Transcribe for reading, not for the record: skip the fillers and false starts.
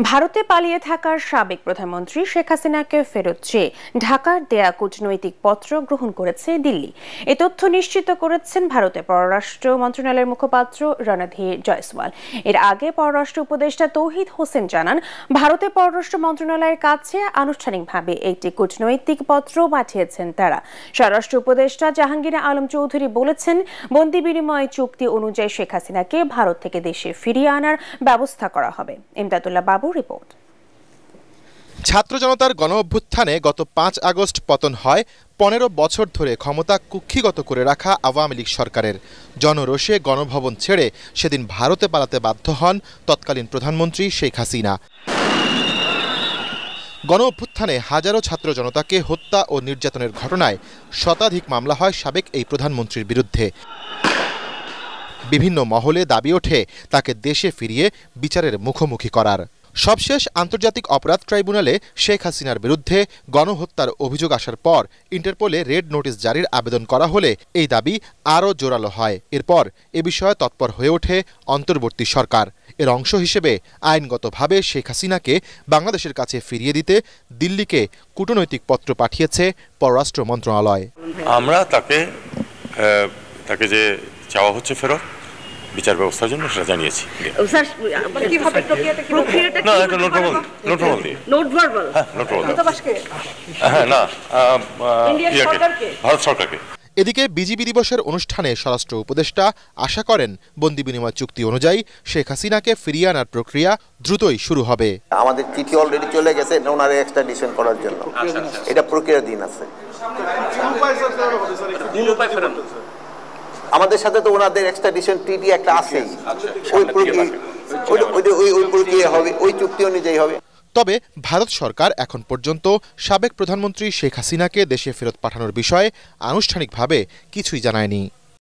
ভারতে পালিয়ে থাকার সাবেক প্রধানমন্ত্রী শেখ হাসিনাকে ফেরত চেয়ে ঢাকার দেয়া কূটনৈতিক পত্র গ্রহণ করেছে দিল্লি। এ তথ্য নিশ্চিত করেছেন ভারতের পররাষ্ট্র মন্ত্রণালয়ের মুখপাত্র রণধীর জয়সওয়াল। এর আগে পররাষ্ট্র উপদেষ্টা তৌহিদ হোসেন জানান, ভারতের পররাষ্ট্র মন্ত্রণালয়ের কাছে আনুষ্ঠানিকভাবে একটি কূটনৈতিক পত্র পাঠিয়েছেন তারা। স্বরাষ্ট্র উপদেষ্টা জাহাঙ্গীর আলম চৌধুরী বলেছেন, বন্দি বিনিময় চুক্তি অনুযায়ী শেখ হাসিনাকে ভারত থেকে দেশে ফিরিয়ে আনার ব্যবস্থা করা হবে। ইমদাদুল্লাহ বাবু রিপোর্ট। ছাত্র জনতার গণ অভ্যুত্থানে গত 5 আগস্ট পতন হয় 15 বছর ধরে ক্ষমতা কুক্ষিগত করে রাখা আওয়ামী লীগ সরকারের। জনরোষে গণভবন ছেড়ে সেদিন ভারতে পালাতে বাধ্য হন তৎকালীন প্রধানমন্ত্রী শেখ হাসিনা। গণ অভ্যুত্থানে হাজারো ছাত্র জনতাকে হত্যা ও নির্যাতনের ঘটনায় শতাধিক মামলা হয় সাবেক এই প্রধানমন্ত্রীর বিরুদ্ধে। বিভিন্ন মহলে দাবি ওঠে তাকে দেশে ফিরিয়ে বিচারের মুখোমুখি করার। সবশেষ আন্তর্জাতিক অপরাধ ট্রাইব্যুনালে শেখ হাসিনার বিরুদ্ধে গণহত্যার অভিযোগ আসার পর ইন্টারপোলে রেড নোটিশ জারির আবেদন করা হলে এই দাবি আরও জোরালো হয়। এরপর এ বিষয়ে তৎপর হয়ে ওঠে অন্তর্বর্তী সরকার। এর অংশ হিসেবে আইনগতভাবে শেখ হাসিনাকে বাংলাদেশের কাছে ফিরিয়ে দিতে দিল্লিকে কূটনৈতিক পত্র পাঠিয়েছে পররাষ্ট্র মন্ত্রণালয়। আমরা তাকে যে চাওয়া হচ্ছে ফেরত বিচার ব্যবস্থার জন্য সেটা জানিয়েছি। ভারত সরকারকে। এদিকে বিজিবি দিবসের অনুষ্ঠানে স্বরাষ্ট্র উপদেষ্টা আশা করেন, বন্দি বিনিময় চুক্তি অনুযায়ী শেখ হাসিনাকে ফিরিয়ে আনার প্রক্রিয়া দ্রুতই শুরু হবে। আমাদের চিঠি অলরেডি চলে গেছে ওনার এক্সট্রাডিশন করার জন্য, এটা প্রক্রিয়ার দিন আছে। আমাদের সাথে তো ওনাদের এক্সট্রাডিশন ট্রিটি একটা আছেই, ওই প্রক্রিয়া হবে, ওই চুক্তি অনুযায়ী হবে। তবে ভারত সরকার এখন পর্যন্ত সাবেক প্রধানমন্ত্রী শেখ হাসিনাকে দেশে ফেরত পাঠানোর বিষয়ে আনুষ্ঠানিকভাবে কিছুই জানায়নি।